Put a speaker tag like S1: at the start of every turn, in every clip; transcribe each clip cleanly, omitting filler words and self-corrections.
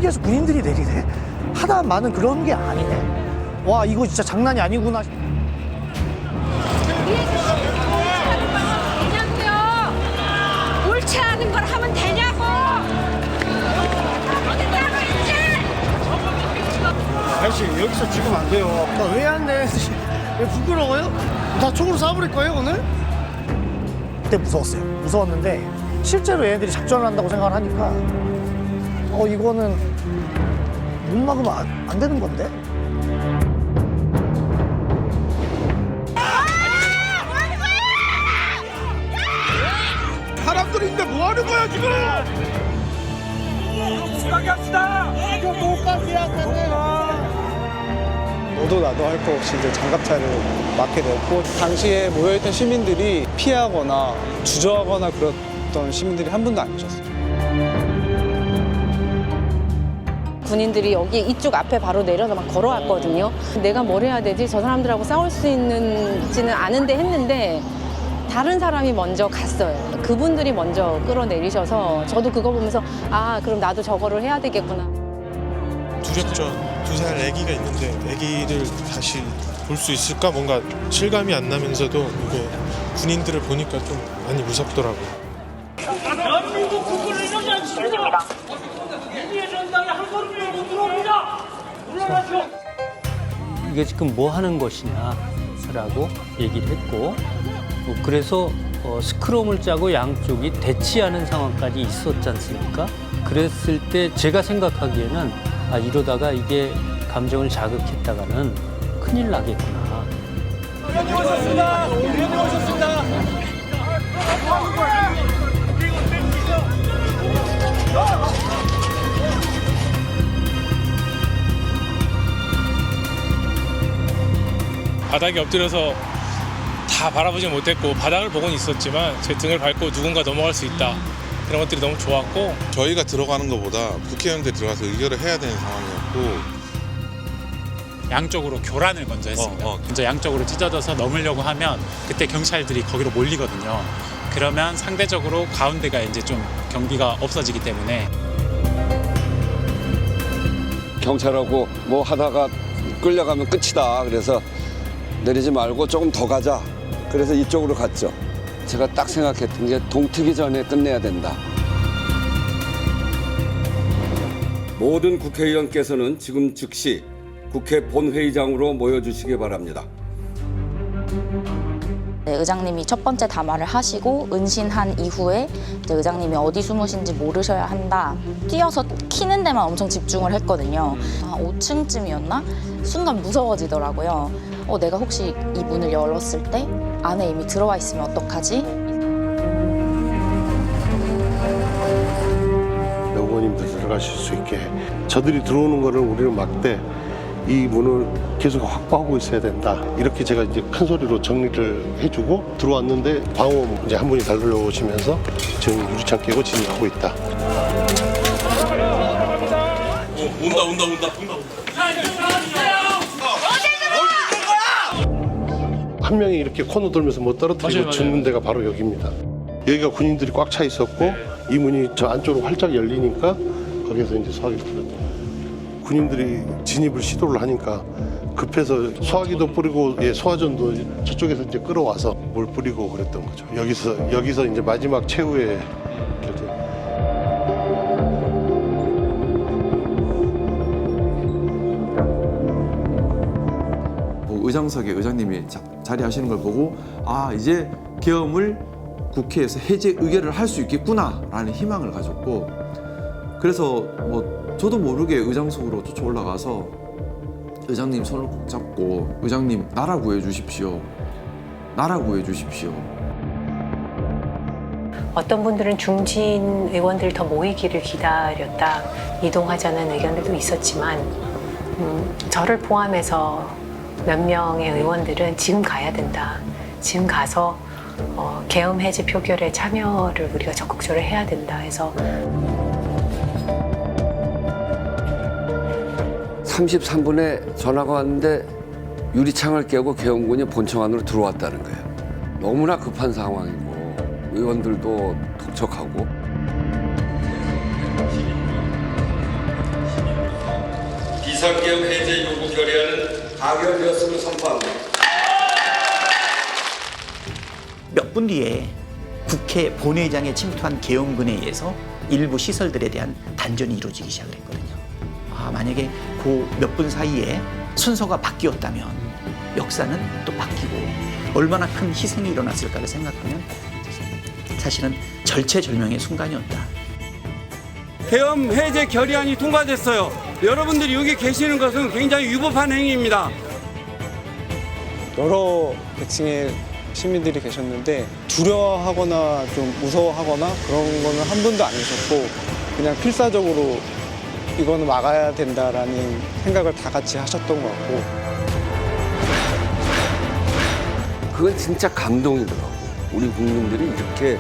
S1: 여기에서 군인들이 내리래? 하다 많은 그런 게 아니네. 와, 이거 진짜 장난이 아니구나.
S2: 되냐고요? 옳지 않은 걸 하면 되냐고? 어디다가 있지?
S3: 아저씨 여기서 죽으면 안 돼요.
S1: 나 왜 안 내? 왜 부끄러워요?
S3: 다 총으로 쏴버릴 거예요 오늘?
S1: 그때 무서웠어요. 무서웠는데 실제로 얘네들이 작전을 한다고 생각을 하니까 이거는 못 막으면 안 되는 건데?
S3: 사람들인데 뭐 하는 거야 지금?
S4: 가게 합시다.
S3: 이거 못 가게 하잖아요.
S5: 너도 나도 할 거 없이 이제 장갑차를 맞게 되었고, 당시에 모여있던 시민들이 피하거나 주저하거나 그랬던 시민들이 한 분도 안 계셨어요.
S6: 군인들이 여기 이쪽 앞에 바로 내려서 막 걸어왔거든요. 내가 뭘 해야 되지? 저 사람들하고 싸울 수 있는지는 아는데 했는데 다른 사람이 먼저 갔어요. 그분들이 먼저 끌어내리셔서 저도 그거 보면서 아, 그럼 나도 저거를 해야 되겠구나.
S7: 두렵죠. 2살 아기가 있는데 아기를 다시 볼 수 있을까? 뭔가 실감이 안 나면서도 이게 군인들을 보니까 좀 많이 무섭더라고요.
S4: 대한민국 국군을 이러지 않습니다. 민주의 전당에 한 걸음이라도 들어옵니다. 물러나시오.
S8: 이게 지금 뭐 하는 것이냐라고 얘기를 했고, 그래서 스크럼을 짜고 양쪽이 대치하는 상황까지 있었지 않습니까? 그랬을 때 제가 생각하기에는 아, 이러다가 이게 감정을 자극했다가는 큰일 나겠구나.
S4: 의원님 오셨습니다. 의원님 오셨습니다.
S7: 바닥에 엎드려서 다 바라보지 못했고 바닥을 보고는 있었지만 제 등을 밟고 누군가 넘어갈 수 있다. 그런 것들이 너무 좋았고,
S9: 저희가 들어가는 것보다 국회의원들 들어가서 의결을 해야 되는 상황이었고,
S10: 양쪽으로 교란을 먼저 했습니다. 먼저 양쪽으로 찢어져서 넘으려고 하면 그때 경찰들이 거기로 몰리거든요. 그러면 상대적으로 가운데가 이제 좀 경비가 없어지기 때문에
S11: 경찰하고 뭐 하다가 끌려가면 끝이다. 그래서 내리지 말고 조금 더 가자. 그래서 이쪽으로 갔죠. 제가 딱 생각했던 게 동트기 전에 끝내야 된다. 모든 국회의원께서는 지금 즉시 국회 본회의장으로 모여주시기 바랍니다.
S6: 네, 의장님이 첫 번째 담화를 하시고 은신한 이후에 이제 의장님이 어디 숨으신지 모르셔야 한다. 뛰어서 키는 데만 엄청 집중을 했거든요. 한 5층쯤이었나? 순간 무서워지더라고요. 내가 혹시 이 문을 열었을 때 안에 이미 들어와 있으면 어떡하지?
S3: 의원님도 들어가실 수 있게 저들이 들어오는 거를 우리는 막되 이 문을 계속 확보하고 있어야 된다. 이렇게 제가 이제 큰 소리로 정리를 해주고 들어왔는데 방어 이제 한 분이 달려오시면서 지금 유리창 깨고 진입하고 있다.
S9: 온다.
S3: 한 명이 이렇게 코너 돌면서 못 떨어뜨리고 죽는 데가 바로 여기입니다. 여기가 군인들이 꽉 차 있었고 이 문이 저 안쪽으로 활짝 열리니까 거기서 이제 소화기를 뿌렸죠. 군인들이 진입을 시도를 하니까 급해서 소화기도 뿌리고 소화전도 저쪽에서 이제 끌어와서 물 뿌리고 그랬던 거죠. 여기서 이제 마지막 최후의 결정.
S12: 의장석에 의장님이 자리하시는 걸 보고 아, 이제 계엄을 국회에서 해제 의결을 할 수 있겠구나라는 희망을 가졌고, 그래서 뭐 저도 모르게 의장석으로 쫓아 올라가서 의장님 손을 꼭 잡고 의장님 나라 구해 주십시오. 나라 구해 주십시오.
S2: 어떤 분들은 중진 의원들 더 모이기를 기다렸다 이동하자는 의견들도 있었지만 저를 포함해서 몇 명의 의원들은 지금 가야 된다. 지금 가서 계엄 해제 표결에 참여를 우리가 적극적으로 해야 된다 해서
S11: 33분에 전화가 왔는데 유리창을 깨고 계엄군이 본청 안으로 들어왔다는 거예요. 너무나 급한 상황이고 의원들도 독촉하고 비상계엄 해제 요구 결의안은 가결되었음을 선포합니다.
S13: 몇 분 뒤에 국회 본회의장에 침투한 계엄군에 의해서 일부 시설들에 대한 단전이 이루어지기 시작을 했거든요. 만약에 그 몇 분 사이에 순서가 바뀌었다면 역사는 또 바뀌고 얼마나 큰 희생이 일어났을까를 생각하면 사실은 절체절명의 순간이었다.
S14: 계엄 해제 결의안이 통과됐어요. 여러분들이 여기 계시는 것은 굉장히 위법한 행위입니다.
S5: 여러 계층의 시민들이 계셨는데 두려워하거나 좀 무서워하거나 그런 거는 한 분도 아니셨고 그냥 필사적으로 이거는 막아야 된다라는 생각을 다 같이 하셨던 것 같고
S11: 그건 진짜 감동이더라고. 우리 국민들이 이렇게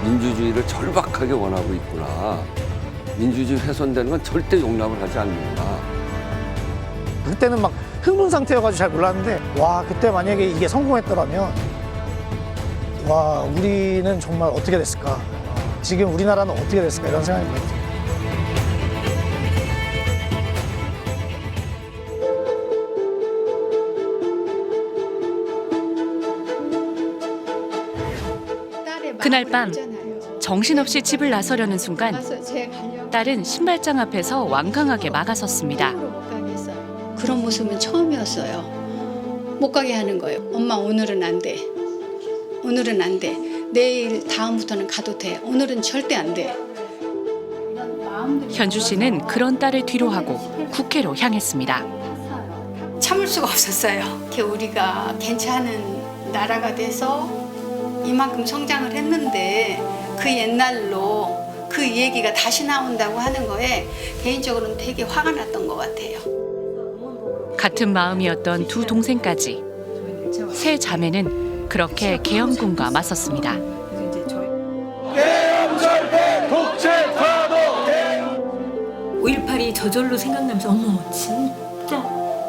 S11: 민주주의를 절박하게 원하고 있구나. 민주주의 훼손되는 건 절대 용납을 하지 않는구나.
S1: 그때는 막 흥분 상태여가지고 잘 몰랐는데 와 그때 만약에 이게 성공했더라면 와 우리는 정말 어떻게 됐을까 지금 우리나라는 어떻게 됐을까 이런 생각이 들었어요.
S15: 그날 밤 정신없이 집을 나서려는 순간 딸은 신발장 앞에서 완강하게 막아섰습니다.
S16: 그런 모습은 처음이었어요. 못 가게 하는 거예요. 엄마 오늘은 안 돼. 오늘은 안 돼. 내일 다음부터는 가도 돼. 오늘은 절대 안 돼.
S15: 현주 씨는 그런 딸을 뒤로하고 국회로 향했습니다.
S16: 참을 수가 없었어요. 이렇게 우리가 괜찮은 나라가 돼서 이만큼 성장을 했는데 그 옛날로 그 얘기가 다시 나온다고 하는 거에 개인적으로는 되게 화가 났던 것 같아요.
S15: 같은 마음이었던 두 동생까지 세 자매는 그렇게 계엄군과 맞섰습니다.
S4: 계엄 절대 독재 파도
S17: 5.18이 저절로 생각나면서 어머 진짜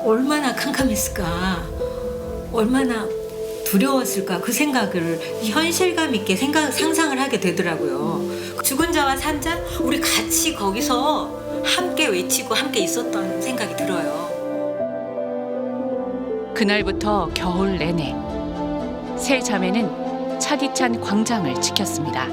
S17: 얼마나 캄캄했을까 얼마나 두려웠을까 그 생각을 현실감 있게 상상을 하게 되더라고요. 죽은 자와 산 자 우리 같이 거기서 함께 외치고 함께 있었던 생각이 들어요.
S15: 그날부터 겨울 내내 세 자매는 차디찬 광장을 지켰습니다.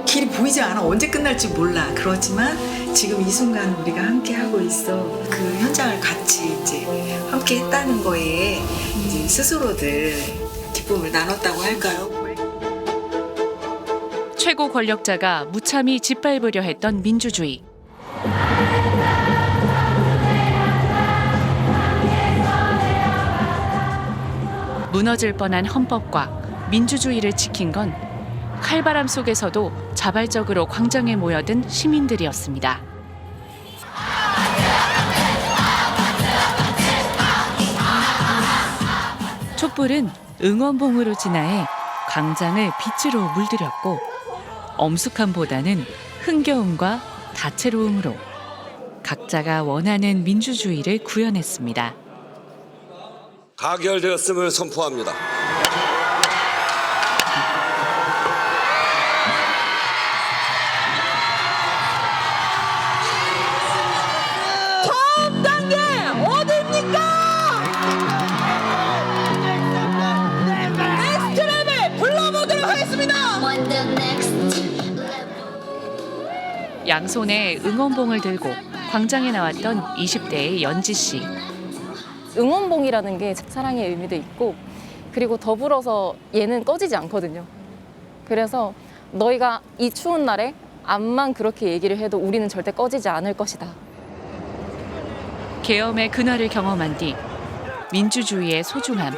S18: 길이 보이지 않아. 언제 끝날지 몰라. 그렇지만 지금 이 순간 우리가 함께 하고 있어. 그 현장을 같이 이제 함께 했다는 거에 이제 스스로들 기쁨을 나눴다고 할까요?
S15: 최고 권력자가 무참히 짓밟으려 했던 민주주의. 무너질 뻔한 헌법과 민주주의를 지킨 건 칼바람 속에서도 자발적으로 광장에 모여든 시민들이었습니다. 촛불은 응원봉으로 진화해 광장을 빛으로 물들였고 엄숙함보다는 흥겨움과 다채로움으로 각자가 원하는 민주주의를 구현했습니다.
S11: 가결되었음을 선포합니다.
S4: 다음 단계 어딥니까? 넥스트 레벨 불러보도록 하겠습니다.
S15: 양손에 응원봉을 들고 광장에 나왔던 20대의 연지 씨.
S19: 응원봉이라는 게 사랑의 의미도 있고 그리고 더불어서 얘는 꺼지지 않거든요. 그래서 너희가 이 추운 날에 암만 그렇게 얘기를 해도 우리는 절대 꺼지지 않을 것이다.
S15: 계엄의 그날을 경험한 뒤 민주주의의 소중함,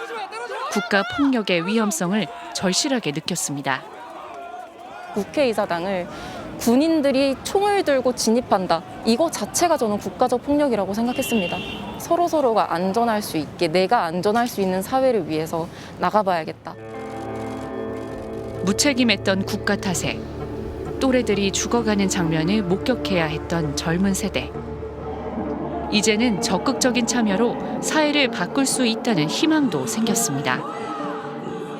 S15: 국가 폭력의 위험성을 절실하게 느꼈습니다.
S19: 국회의사당을 군인들이 총을 들고 진입한다. 이거 자체가 저는 국가적 폭력이라고 생각했습니다. 서로가 안전할 수 있게 내가 안전할 수 있는 사회를 위해서 나가봐야겠다.
S15: 무책임했던 국가 탓에 또래들이 죽어가는 장면을 목격해야 했던 젊은 세대. 이제는 적극적인 참여로 사회를 바꿀 수 있다는 희망도 생겼습니다.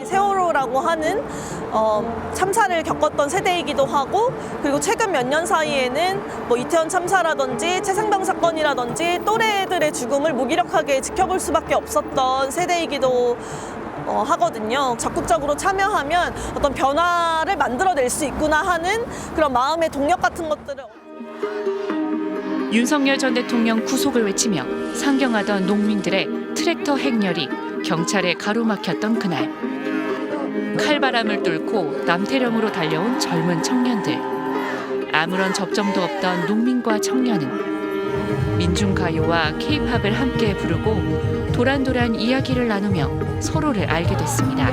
S20: 세월호 참사라고 하는 참사를 겪었던 세대이기도 하고, 그리고 최근 몇 년 사이에는 뭐 이태원 참사라든지 최상병 사건이라든지 또래들의 죽음을 무기력하게 지켜볼 수밖에 없었던 세대이기도 하거든요. 적극적으로 참여하면 어떤 변화를 만들어낼 수 있구나 하는 그런 마음의 동력 같은 것들을.
S15: 윤석열 전 대통령 구속을 외치며 상경하던 농민들의 트랙터 행렬이 경찰에 가로막혔던 그날. 칼바람을 뚫고 남태령으로 달려온 젊은 청년들. 아무런 접점도 없던 농민과 청년은 민중가요와 케이팝을 함께 부르고 도란도란 이야기를 나누며 서로를 알게 됐습니다.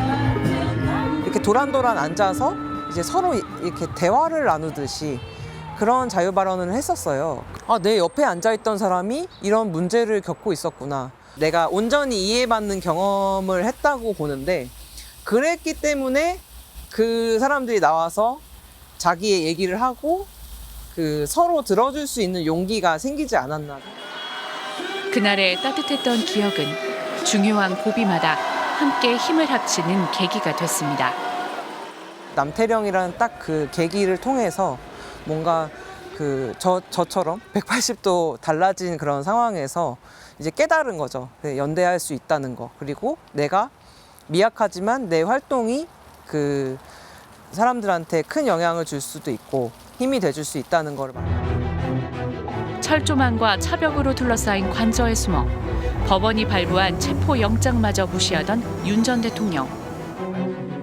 S21: 이렇게 도란도란 앉아서 이제 서로 이렇게 대화를 나누듯이 그런 자유 발언을 했었어요. 아, 내 옆에 앉아있던 사람이 이런 문제를 겪고 있었구나. 내가 온전히 이해받는 경험을 했다고 보는데, 그랬기 때문에 그 사람들이 나와서 자기의 얘기를 하고 그 서로 들어줄 수 있는 용기가 생기지 않았나.
S15: 그날의 따뜻했던 기억은 중요한 고비마다 함께 힘을 합치는 계기가 됐습니다.
S21: 남태령이라는 딱 그 계기를 통해서 뭔가 저처럼 180도 달라진 그런 상황에서 이제 깨달은 거죠. 연대할 수 있다는 거. 그리고 내가 미약하지만 내 활동이 그 사람들한테 큰 영향을 줄 수도 있고 힘이 돼줄 수 있다는 걸.
S15: 철조망과 차벽으로 둘러싸인 관저에 숨어 법원이 발부한 체포 영장마저 무시하던 윤 전 대통령.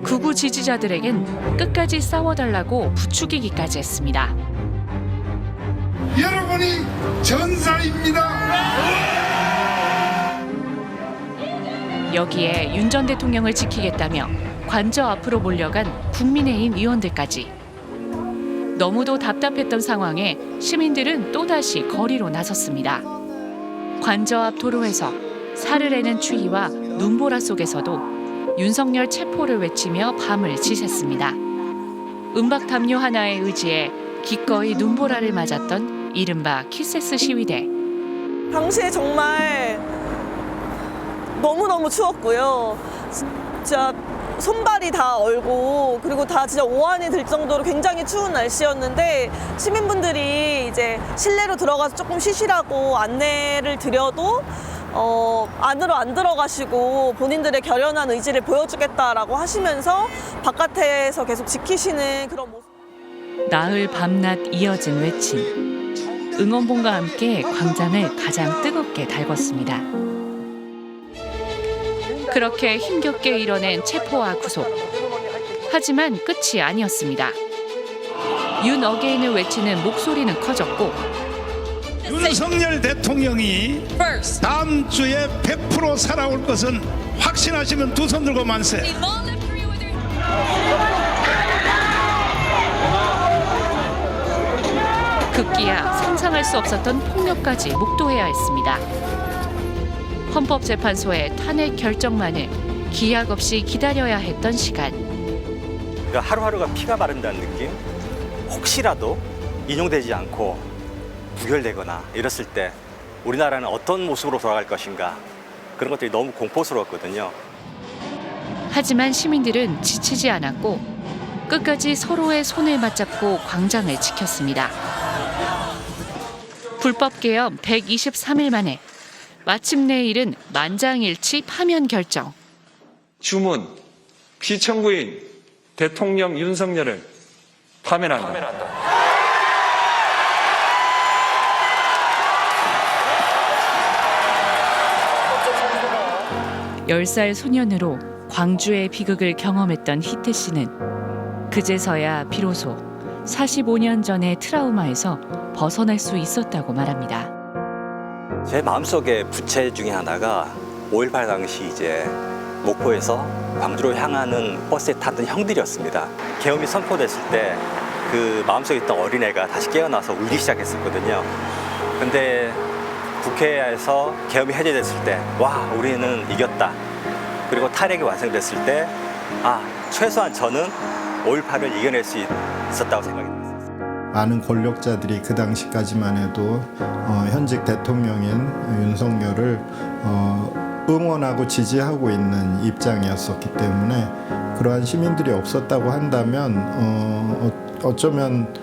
S15: 극우 지지자들에겐 끝까지 싸워달라고 부추기기까지 했습니다.
S22: 여러분이 전사입니다.
S15: 여기에 윤 전 대통령을 지키겠다며 관저 앞으로 몰려간 국민의힘 의원들까지. 너무도 답답했던 상황에 시민들은 또다시 거리로 나섰습니다. 관저 앞 도로에서 사르르는 추위와 눈보라 속에서도 윤석열 체포를 외치며 밤을 지샜습니다. 음박 담요 하나의 의지에 기꺼이 눈보라를 맞았던 이른바 키세스 시위대.
S20: 당시에 정말 너무너무 추웠고요. 진짜 손발이 다 얼고, 그리고 다 진짜 오한이 들 정도로 굉장히 추운 날씨였는데, 시민분들이 이제 실내로 들어가서 조금 쉬시라고 안내를 드려도 안으로 안 들어가시고 본인들의 결연한 의지를 보여주겠다라고 하시면서 바깥에서 계속 지키시는 그런 모습.
S15: 나흘 밤낮 이어진 외침. 응원봉과 함께 광장을 가장 뜨겁게 달궜습니다. 그렇게 힘겹게 이뤄낸 체포와 구속. 하지만 끝이 아니었습니다. 윤 어게인을 외치는 목소리는 커졌고,
S22: 윤석열 대통령이 다음 주에 100% 살아올 것은 확신하시면 두 손 들고 만세.
S15: 급기야 상상할 수 없었던 폭력까지 목도해야 했습니다. 헌법재판소의 탄핵 결정만을 기약 없이 기다려야 했던 시간.
S23: 그러니까 하루하루가 피가 마른다는 느낌? 혹시라도 인용되지 않고 부결되거나 이랬을 때 우리나라는 어떤 모습으로 돌아갈 것인가, 그런 것들이 너무 공포스러웠거든요.
S15: 하지만 시민들은 지치지 않았고 끝까지 서로의 손을 맞잡고 광장을 지켰습니다. 불법개혁 123일 만에 마침내 이른 만장일치 파면 결정.
S24: 주문, 피청구인 대통령 윤석열을 파면한다.
S15: 10살 소년으로 광주의 비극을 경험했던 희태 씨는 그제서야 비로소 45년 전의 트라우마에서 벗어날 수 있었다고 말합니다.
S23: 제 마음속의 부채 중에 하나가 5.18 당시 이제 목포에서 광주로 향하는 버스에 탔던 형들이었습니다. 계엄이 선포됐을 때 그 마음속에 있던 어린애가 다시 깨어나서 울기 시작했었거든요. 근데 국회에서 계엄이 해제됐을 때, 와, 우리는 이겼다. 그리고 탄핵이 완성됐을 때, 아, 최소한 저는 5.18을 이겨낼 수 있었다고 생각이 들었어요.
S25: 많은 권력자들이 그 당시까지만 해도 현직 대통령인 윤석열을 응원하고 지지하고 있는 입장이었었기 때문에 그러한 시민들이 없었다고 한다면 어쩌면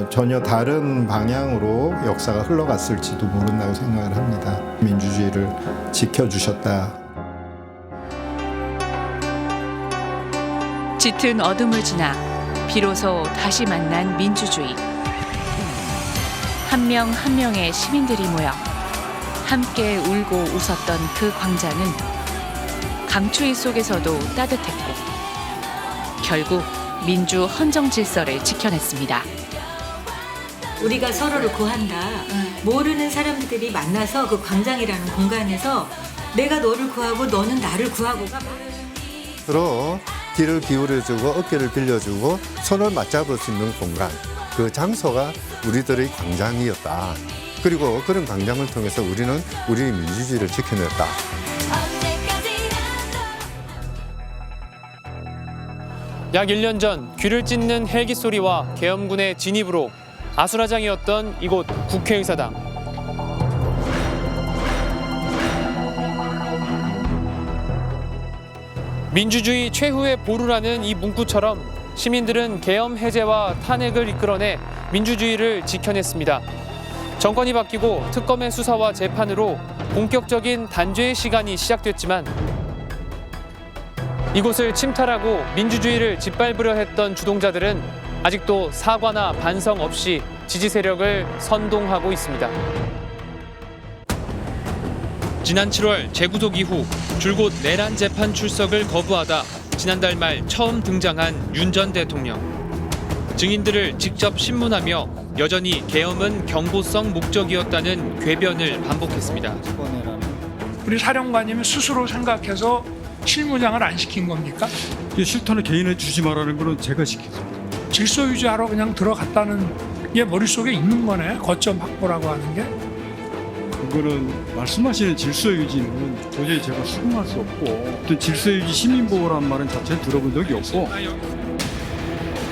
S25: 전혀 다른 방향으로 역사가 흘러갔을지도 모른다고 생각을 합니다. 민주주의를 지켜주셨다.
S15: 짙은 어둠을 지나 비로소 다시 만난 민주주의. 한 명 한 명의 시민들이 모여 함께 울고 웃었던 그 광장은 강추위 속에서도 따뜻했고 결국 민주 헌정 질서를 지켜냈습니다.
S17: 우리가 서로를 구한다. 모르는 사람들이 만나서 그 광장이라는 공간에서 내가 너를 구하고 너는 나를 구하고가
S6: 서로 귀를 기울여주고 어깨를 빌려주고 손을 맞잡을 수 있는 공간, 그 장소가 우리들의 광장이었다. 그리고 그런 광장을 통해서 우리는 우리의 민주주의를 지켜냈다.
S7: 약 1년 전 귀를 찢는 헬기 소리와 계엄군의 진입으로 아수라장이었던 이곳 국회의사당. 민주주의 최후의 보루라는 이 문구처럼 시민들은 계엄 해제와 탄핵을 이끌어내 민주주의를 지켜냈습니다. 정권이 바뀌고 특검의 수사와 재판으로 본격적인 단죄의 시간이 시작됐지만 이곳을 침탈하고 민주주의를 짓밟으려 했던 주동자들은 아직도 사과나 반성 없이 지지 세력을 선동하고 있습니다. 지난 7월 재구속 이후 줄곧 내란 재판 출석을 거부하다 지난달 말 처음 등장한 윤 전 대통령. 증인들을 직접 신문하며 여전히 계엄은 경고성 목적이었다는 궤변을 반복했습니다.
S22: 우리 사령관님이 스스로 생각해서 실무장을 안 시킨 겁니까?
S8: 실탄을 개인에 주지 말라는 거는 제가 시켰습니다.
S22: 질서 유지하러 그냥 들어갔다는 게 머릿속에 있는 거네. 거점 확보라고 하는 게.
S8: 그거는 말씀하시는 질서 유지는 도저히 제가 수긍할 수 없고 또 질서 유지 시민보호란 말은 자체를 들어본 적이 없고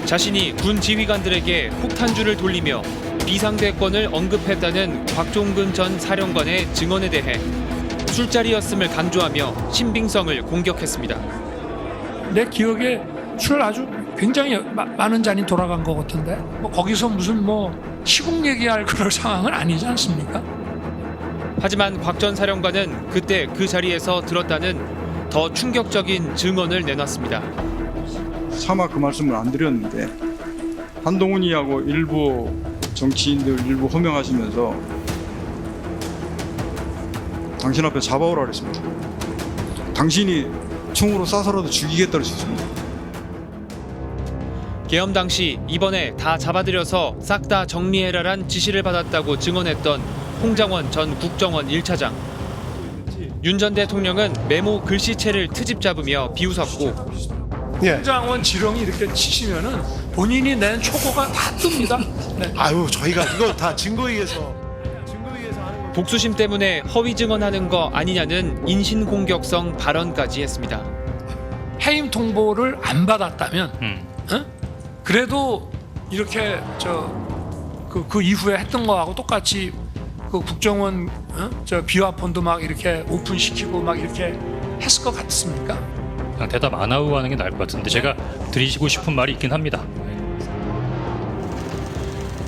S7: 자신이 군 지휘관들에게 폭탄주를 돌리며 비상대권을 언급했다는 곽종근 전 사령관의 증언에 대해 술자리였음을 강조하며 신빙성을 공격했습니다.
S22: 내 기억에 술 아주 굉장히 많은 잔이 돌아간 것 같은데 뭐 거기서 무슨 시국 얘기할 그럴 상황은 아니지 않습니까?
S7: 하지만 곽 전 사령관은 그때 그 자리에서 들었다는 더 충격적인 증언을 내놨습니다.
S8: 차마 그 말씀을 안 드렸는데 한동훈이하고 일부 정치인들 일부 호명하시면서 당신 앞에 잡아오라 그랬습니다. 당신이 총으로 쏴서라도 죽이겠다고 했습니다.
S7: 계엄 당시 이번에 다 잡아들여서 싹 다 정리해라란 지시를 받았다고 증언했던 홍장원 전 국정원 1차장. 윤 전 대통령은 메모 글씨체를 트집 잡으며 비웃었고
S22: 홍장원 지렁이 이렇게 치시면은 본인이 낸 초고가 다 뜹니다. 네.
S3: 아유, 저희가 이거 다 증거위에서
S7: 복수심 때문에 허위 증언하는 거 아니냐는 인신공격성 발언까지 했습니다.
S22: 해임 통보를 안 받았다면, 그래도 이렇게 그 이후에 했던 거하고 똑같이 그 국정원 비화폰도 막 이렇게 오픈시키고 막 이렇게 했을 것 같습니까?
S9: 그냥 대답 안 하고 하는 게 나을 것 같은데 제가 드리시고 싶은 말이 있긴 합니다.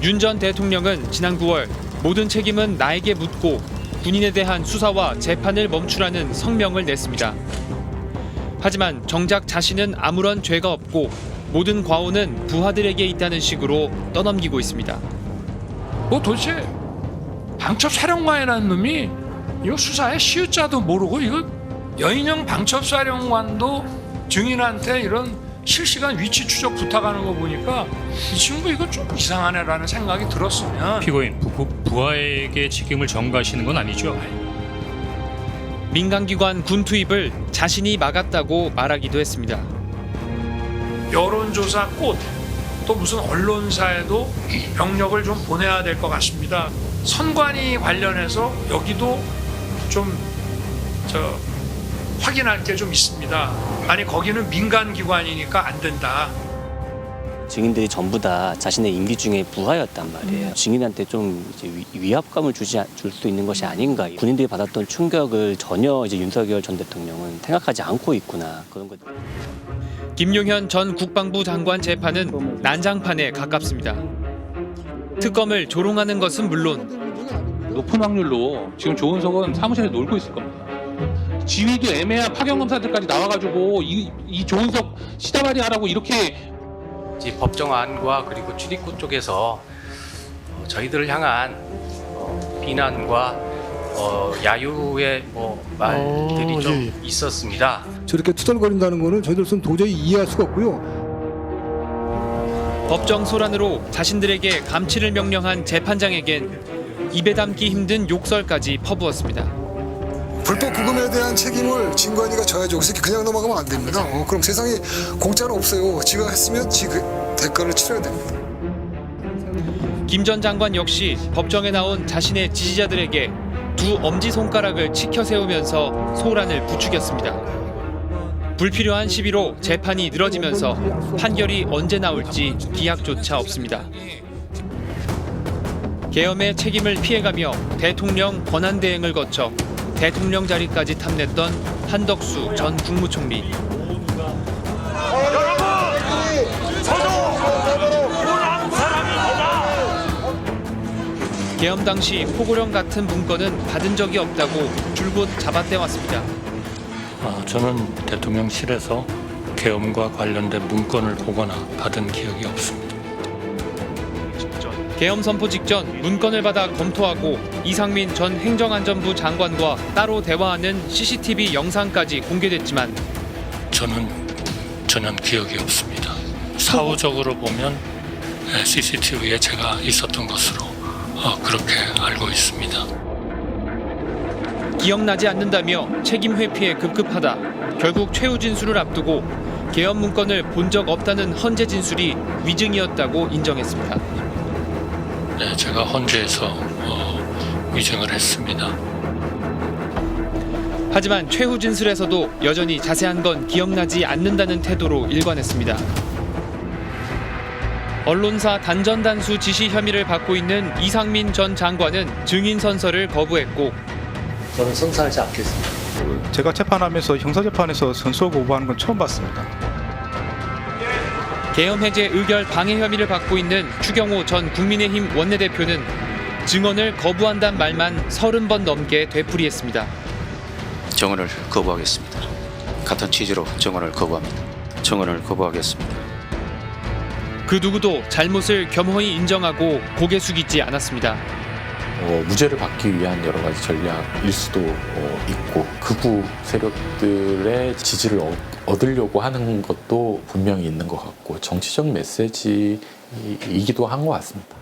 S7: 윤 전 대통령은 지난 9월 모든 책임은 나에게 묻고 군인에 대한 수사와 재판을 멈추라는 성명을 냈습니다. 하지만 정작 자신은 아무런 죄가 없고 모든 과오는 부하들에게 있다는 식으로 떠넘기고 있습니다.
S22: 도대체 방첩 사령관이라는 놈이 이거 수사에 시읒자도 모르고 이거 여인영 방첩 사령관도 증인한테 이런 실시간 위치 추적 부탁하는 거 보니까 이 친구 이거 좀 이상하네라는 생각이 들었으면
S9: 피고인 부하에게 책임을 전가하시는 건 아니죠?
S7: 민간기관 군 투입을 자신이 막았다고 말하기도 했습니다.
S22: 여론조사 꽃 또 무슨 언론사에도 병력을 좀 보내야 될 것 같습니다. 선관위 관련해서 여기도 좀 확인할 게 좀 있습니다. 아니 거기는 민간기관이니까 안 된다.
S10: 증인들이 전부 다 자신의 임기 중에 부하였단 말이에요. 증인한테 좀 이제 위압감을 줄 수 있는 것이 아닌가. 군인들이 받았던 충격을 전혀 이제 윤석열 전 대통령은 생각하지 않고 있구나. 그런 것.
S7: 김용현 전 국방부 장관 재판은 난장판에 가깝습니다. 특검을 조롱하는 것은 물론
S2: 높은 확률로 지금 조은석은 사무실에 놀고 있을 겁니다. 지위도 애매한 파견 검사들까지 나와가지고 이 조은석 시다바리 하라고 이렇게
S5: 법정안과 그리고 출입구 쪽에서 저희들을 향한 비난과 야유의 말들이 좀 있었습니다.
S12: 저렇게 투덜거린다는 거는 저희들로서는 도저히 이해할 수가 없고요.
S7: 법정 소란으로 자신들에게 감치를 명령한 재판장에겐 입에 담기 힘든 욕설까지 퍼부었습니다.
S13: 불법 구금에 대한 책임을 진관이가 져야죠. 그래서 그냥 넘어가면 안 됩니다. 그럼 세상에 공짜는 없어요. 지가 했으면 그 대가를 치러야 됩니다.
S7: 김 전 장관 역시 법정에 나온 자신의 지지자들에게 두 엄지손가락을 치켜 세우면서 소란을 부추겼습니다. 불필요한 시비로 재판이 늘어지면서 판결이 언제 나올지 기약조차 없습니다. 계엄의 책임을 피해가며 대통령 권한대행을 거쳐 대통령 자리까지 탐냈던 한덕수 전 국무총리. 계엄 당시 포고령 같은 문건은 받은 적이 없다고 줄곧 잡아떼왔습니다.
S9: 저는 대통령실에서 계엄과 관련된 문건을 보거나 받은 기억이 없습니다.
S7: 계엄 선포 직전 문건을 받아 검토하고 이상민 전 행정안전부 장관과 따로 대화하는 CCTV 영상까지 공개됐지만
S9: 저는 전혀 기억이 없습니다. 사후적으로 보면 CCTV에 제가 있었던 것으로 그렇게 알고 있습니다.
S7: 기억나지 않는다며 책임 회피에 급급하다 결국 최후 진술을 앞두고 계엄 문건을 본 적 없다는 헌재 진술이 위증이었다고 인정했습니다.
S9: 네, 제가 헌재에서 위증을 했습니다.
S7: 하지만 최후 진술에서도 여전히 자세한 건 기억나지 않는다는 태도로 일관했습니다. 언론사 단전단수 지시 혐의를 받고 있는 이상민 전 장관은 증인 선서를 거부했고
S14: 저는 선서하지 않겠습니다.
S26: 제가 재판하면서 형사재판에서 선서 거부하는 건 처음 봤습니다.
S7: 계엄 해제 의결 방해 혐의를 받고 있는 추경호 전 국민의힘 원내대표는 증언을 거부한다는 말만 30번 넘게 되풀이했습니다.
S27: 증언을 거부하겠습니다. 같은 취지로 증언을 거부합니다. 증언을 거부하겠습니다.
S7: 그 누구도 잘못을 겸허히 인정하고 고개 숙이지 않았습니다.
S28: 무죄를 받기 위한 여러 가지 전략일 수도 있고 극우 세력들의 지지를 얻으려고 하는 것도 분명히 있는 것 같고 정치적 메시지이기도 한 것 같습니다.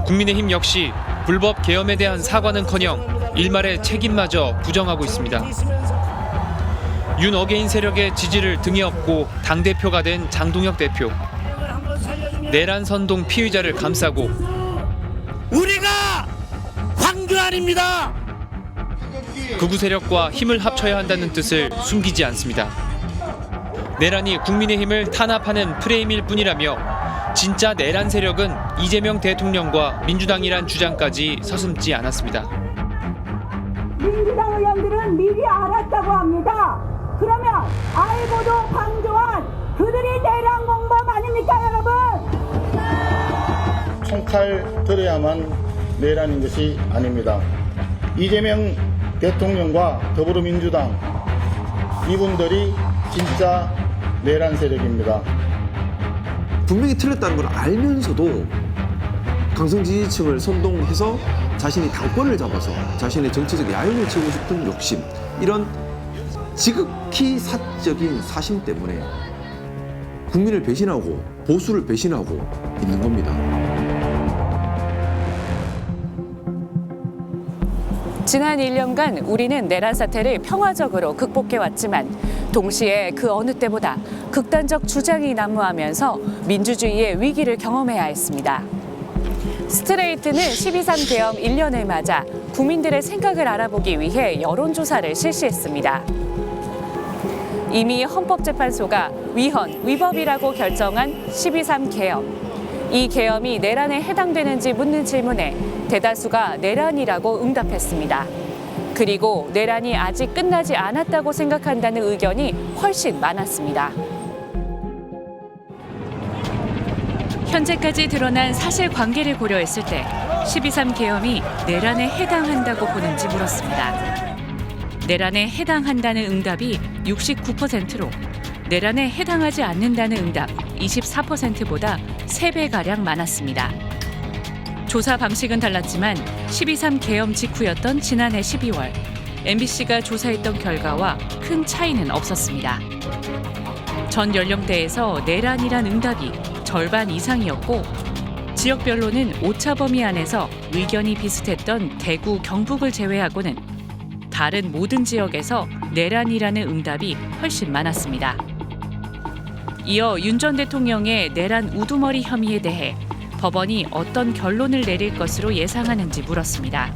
S7: 국민의힘 역시 불법 계엄에 대한 사과는커녕 일말의 책임마저 부정하고 있습니다. 윤 어게인 세력의 지지를 등에 업고 당대표가 된 장동혁 대표. 내란 선동 피의자를 감싸고
S29: 우리가 황교안입니다.
S7: 극우 세력과 힘을 합쳐야 한다는 뜻을 숨기지 않습니다. 내란이 국민의힘을 탄압하는 프레임일 뿐이라며 진짜 내란 세력은 이재명 대통령과 민주당이란 주장까지 서슴지 않았습니다.
S30: 민주당 의원들은 미리 알았다고 합니다. 그러면 알고도 방조한 그들이 내란 공범 아닙니까, 여러분?
S31: 총칼 들어야만 내란인 것이 아닙니다. 이재명 대통령과 더불어민주당 이분들이 진짜 내란 세력입니다.
S32: 분명히 틀렸다는 걸 알면서도 강성 지지층을 선동해서 자신이 당권을 잡아서 자신의 정치적 야영을 채우고 싶은 욕심, 이런 지극히 사적인 사심 때문에 국민을 배신하고 보수를 배신하고 있는 겁니다.
S15: 지난 1년간 우리는 내란 사태를 평화적으로 극복해왔지만 동시에 그 어느 때보다 극단적 주장이 난무하면서 민주주의의 위기를 경험해야 했습니다. 스트레이트는 12.3 계엄 1년을 맞아 국민들의 생각을 알아보기 위해 여론조사를 실시했습니다. 이미 헌법재판소가 위헌, 위법이라고 결정한 12.3 계엄. 이 계엄이 내란에 해당되는지 묻는 질문에 대다수가 내란이라고 응답했습니다. 그리고 내란이 아직 끝나지 않았다고 생각한다는 의견이 훨씬 많았습니다. 현재까지 드러난 사실관계를 고려했을 때 12.3 계엄이 내란에 해당한다고 보는지 물었습니다. 내란에 해당한다는 응답이 69%로 내란에 해당하지 않는다는 응답 24%보다 3배가량 많았습니다. 조사 방식은 달랐지만 12.3 계엄 직후였던 지난해 12월 MBC가 조사했던 결과와 큰 차이는 없었습니다. 전 연령대에서 내란이란 응답이 절반 이상이었고 지역별로는 오차 범위 안에서 의견이 비슷했던 대구, 경북을 제외하고는 다른 모든 지역에서 내란이라는 응답이 훨씬 많았습니다. 이어 윤 전 대통령의 내란 우두머리 혐의에 대해 법원이 어떤 결론을 내릴 것으로 예상하는지 물었습니다.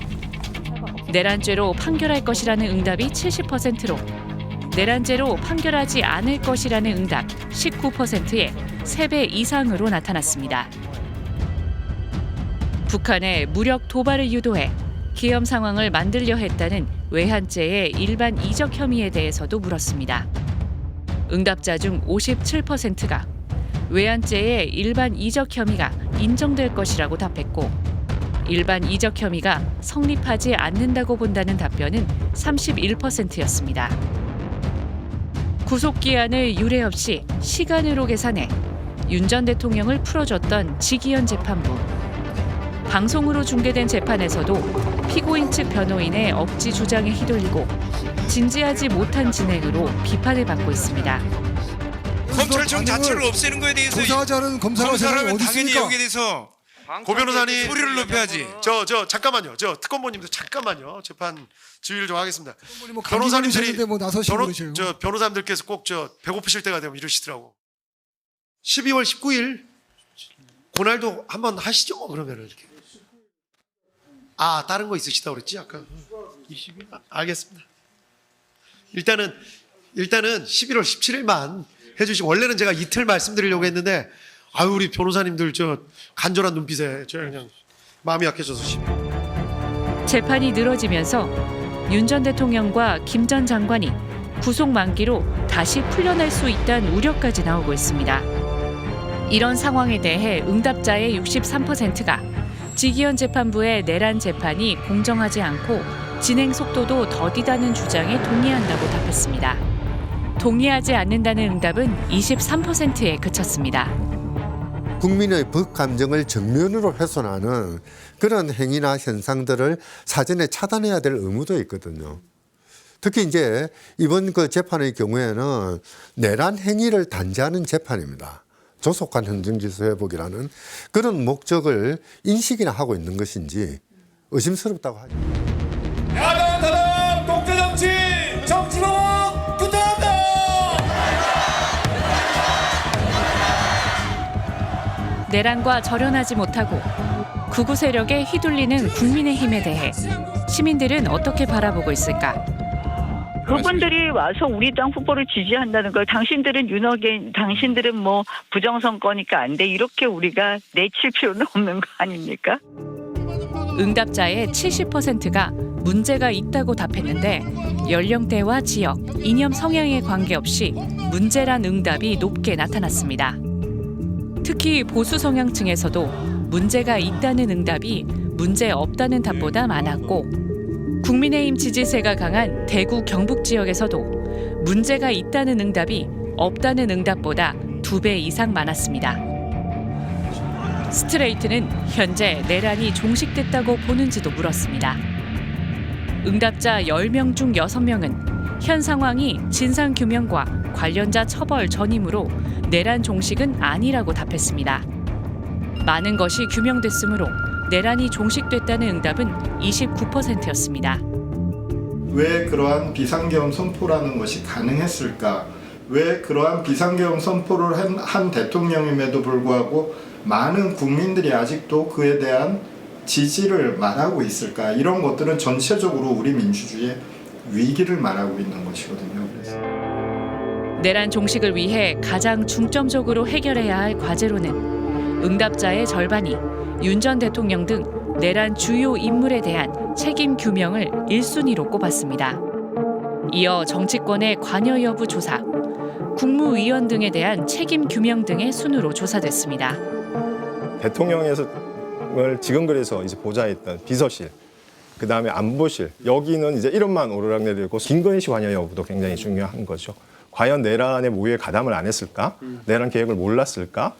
S15: 내란죄로 판결할 것이라는 응답이 70%로 내란죄로 판결하지 않을 것이라는 응답 19%에 3배 이상으로 나타났습니다. 북한의 무력 도발을 유도해 계엄 상황을 만들려 했다는 외환죄의 일반 이적 혐의에 대해서도 물었습니다. 응답자 중 57%가 외환죄의 일반 이적 혐의가 인정될 것이라고 답했고 일반 이적 혐의가 성립하지 않는다고 본다는 답변은 31%였습니다. 구속기한을 유례 없이 시간으로 계산해 윤 전 대통령을 풀어줬던 지기현 재판부. 방송으로 중계된 재판에서도 피고인 측 변호인의 억지 주장에 휘둘리고 진지하지 못한 진행으로 비판을 받고 있습니다.
S1: 검찰청 자체를 없애는 거에 대해서
S12: 조사하지 않은 검사가
S1: 검사라면
S12: 어디
S1: 당연히
S12: 있습니까?
S1: 여기에 대해서
S4: 고 변호사님
S1: 소리를 높여야지.
S4: 저 잠깐만요. 저 특검보님도 잠깐만요. 재판 지휘를 좀 하겠습니다.
S12: 뭐 변호사님들이 뭐 나서시고 그러셔요.
S4: 저 변호사님들께서 꼭 저 배고프실 때가 되면 이러시더라고. 12월 19일 그날도 한번 하시죠. 그러면은 이렇게. 아 다른 거 있으시다 그랬지 아까. 20일 알겠습니다. 일단은 11월 17일만 해주시고 원래는 제가 이틀 말씀드리려고 했는데 아유 우리 변호사님들 저 간절한 눈빛에 저 그냥 마음이 약해져서
S15: 재판이 늘어지면서 윤 전 대통령과 김 전 장관이 구속 만기로 다시 풀려날 수 있다는 우려까지 나오고 있습니다. 이런 상황에 대해 응답자의 63%가 지기현 재판부의 내란 재판이 공정하지 않고 진행 속도도 더디다는 주장에 동의한다고 답했습니다. 동의하지 않는다는 응답은 23%에 그쳤습니다.
S6: 국민의 법감정을 정면으로 훼손하는 그런 행위나 현상들을 사전에 차단해야 될 의무도 있거든요. 특히 이제 이번 그 재판의 경우에는 내란 행위를 단죄하는 재판입니다. 조속한 행정질서 회복이라는 그런 목적을 인식이나 하고 있는 것인지 의심스럽다고 하죠.
S1: 야당 독재 정치 정치범 부탁한다.
S15: 내란과 절연하지 못하고 극우 세력에 휘둘리는 국민의힘에 대해 시민들은 어떻게 바라보고 있을까?
S11: 그분들이 와서 우리 당 후보를 지지한다는 걸 당신들은 당신들은 뭐 부정선거니까 안 돼 이렇게 우리가 내칠 필요는 없는 거 아닙니까?
S15: 응답자의 70%가 문제가 있다고 답했는데 연령대와 지역, 이념 성향에 관계없이 문제란 응답이 높게 나타났습니다. 특히 보수 성향층에서도 문제가 있다는 응답이 문제 없다는 답보다 많았고 국민의힘 지지세가 강한 대구 경북 지역에서도 문제가 있다는 응답이 없다는 응답보다 2배 이상 많았습니다. 스트레이트는 현재 내란이 종식됐다고 보는지도 물었습니다. 응답자 10명 중 6명은 현 상황이 진상규명과 관련자 처벌 전이므로 내란 종식은 아니라고 답했습니다. 많은 것이 규명됐으므로 내란이 종식됐다는 응답은 29%였습니다.
S16: 왜 그러한 비상계엄 선포라는 것이 가능했을까? 왜 그러한 비상계엄 선포를 한 대통령임에도 불구하고 많은 국민들이 아직도 그에 대한 지지를 말하고 있을까? 이런 것들은 전체적으로 우리 민주주의의 위기를 말하고 있는 것이거든요. 그래서.
S15: 내란 종식을 위해 가장 중점적으로 해결해야 할 과제로는 응답자의 절반이 윤 전 대통령 등 내란 주요 인물에 대한 책임 규명을 1순위로 꼽았습니다. 이어 정치권의 관여 여부 조사, 국무위원 등에 대한 책임 규명 등의 순으로 조사됐습니다.
S16: 대통령을 지금 그래서 이제 보좌했던 비서실, 그 다음에 안보실, 여기는 이제 이름만 오르락내리고 김건희 씨 관여 여부도 굉장히 중요한 거죠. 과연 내란의 모의에 가담을 안 했을까? 내란 계획을 몰랐을까?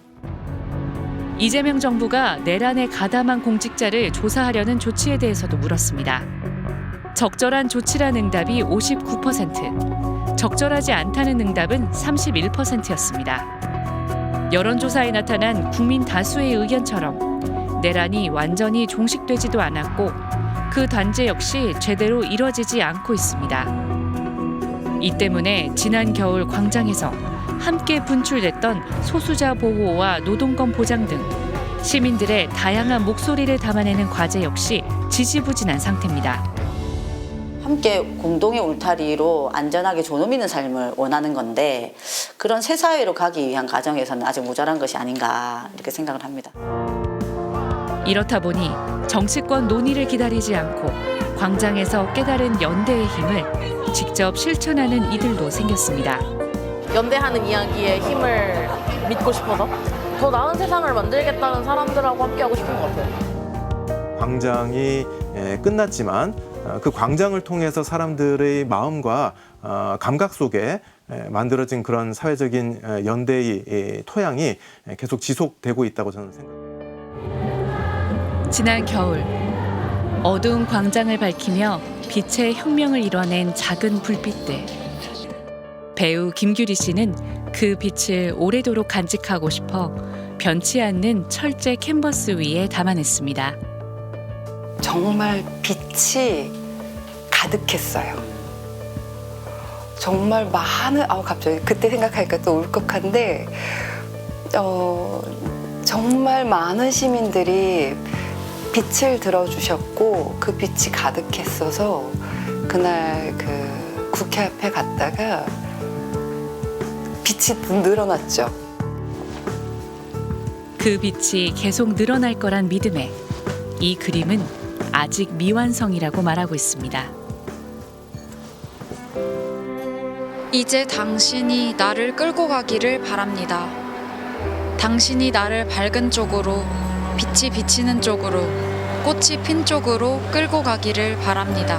S15: 이재명 정부가 내란에 가담한 공직자를 조사하려는 조치에 대해서도 물었습니다. 적절한 조치라는 응답이 59%, 적절하지 않다는 응답은 31%였습니다. 여론조사에 나타난 국민 다수의 의견처럼 내란이 완전히 종식되지도 않았고 그 단죄 역시 제대로 이뤄지지 않고 있습니다. 이 때문에 지난 겨울 광장에서 함께 분출됐던 소수자 보호와 노동권 보장 등 시민들의 다양한 목소리를 담아내는 과제 역시 지지부진한 상태입니다.
S3: 함께 공동의 울타리로 안전하게 존엄 있는 삶을 원하는 건데 그런 새 사회로 가기 위한 과정에서는 아직 모자란 것이 아닌가 이렇게 생각을 합니다.
S15: 이렇다 보니 정치권 논의를 기다리지 않고 광장에서 깨달은 연대의 힘을 직접 실천하는 이들도 생겼습니다.
S8: 연대하는 이야기에 힘을 믿고 싶어서 더 나은 세상을 만들겠다는 사람들하고 함께하고 싶은 것 같아요.
S32: 광장이 끝났지만 그 광장을 통해서 사람들의 마음과 감각 속에 만들어진 그런 사회적인 연대의 토양이 계속 지속되고 있다고 저는 생각합니다.
S15: 지난 겨울 어두운 광장을 밝히며 빛의 혁명을 이뤄낸 작은 불빛들. 배우 김규리 씨는 그 빛을 오래도록 간직하고 싶어 변치 않는 철제 캔버스 위에 담아냈습니다.
S10: 정말 빛이 가득했어요. 정말 많은, 갑자기 그때 생각하니까 또 울컥한데, 정말 많은 시민들이 빛을 들어주셨고 그 빛이 가득했어서 그날 그 국회 앞에 갔다가 빛이 늘어났죠.
S15: 그 빛이 계속 늘어날 거란 믿음에 이 그림은 아직 미완성이라고 말하고 있습니다.
S17: 이제 당신이 나를 끌고 가기를 바랍니다. 당신이 나를 밝은 쪽으로, 빛이 비치는 쪽으로, 꽃이 핀 쪽으로 끌고 가기를 바랍니다.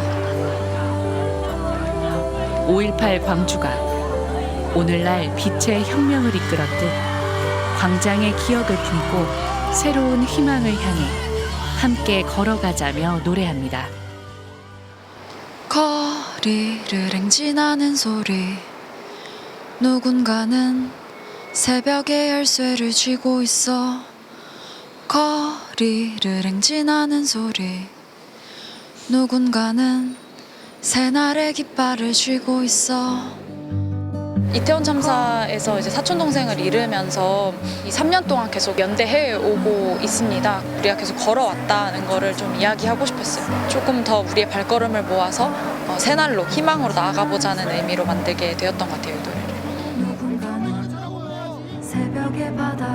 S15: 5.18 광주가 오늘날 빛의 혁명을 이끌었듯 광장의 기억을 품고 새로운 희망을 향해 함께 걸어가자며 노래합니다.
S17: 거리를 행진하는 소리, 누군가는 새벽의 열쇠를 쥐고 있어. 거리를 행진하는 소리, 누군가는 새날의 깃발을 쥐고 있어.
S8: 이태원 참사에서 이제 사촌 동생을 잃으면서 이 3년 동안 계속 연대해 오고 있습니다. 우리가 계속 걸어왔다는 거를 좀 이야기하고 싶었어요. 조금 더 우리의 발걸음을 모아서 새날로 희망으로 나아가 보자는 의미로 만들게 되었던 것 같아요, 이 노래를.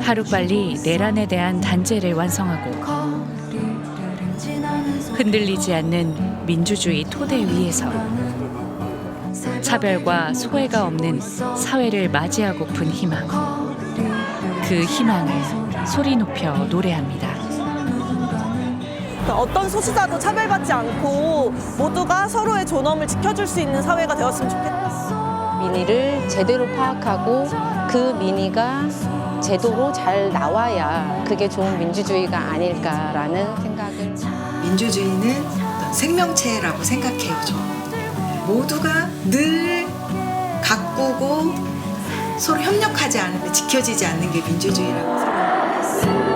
S15: 하루빨리 내란에 대한 단죄를 완성하고 흔들리지 않는 민주주의 토대 위에서 차별과 소외가 없는 사회를 맞이하고픈 희망. 그 희망을 소리 높여 노래합니다.
S18: 어떤 소수자도 차별받지 않고 모두가 서로의 존엄을 지켜줄 수 있는 사회가 되었으면 좋겠다.
S19: 민의를 제대로 파악하고 그 민의가 제도로 잘 나와야 그게 좋은 민주주의가 아닐까라는 생각을.
S20: 민주주의는 어떤 생명체라고 생각해요, 저. 모두가 늘 가꾸고 서로 협력하지 않으면 지켜지지 않는 게 민주주의라고 생각합니다.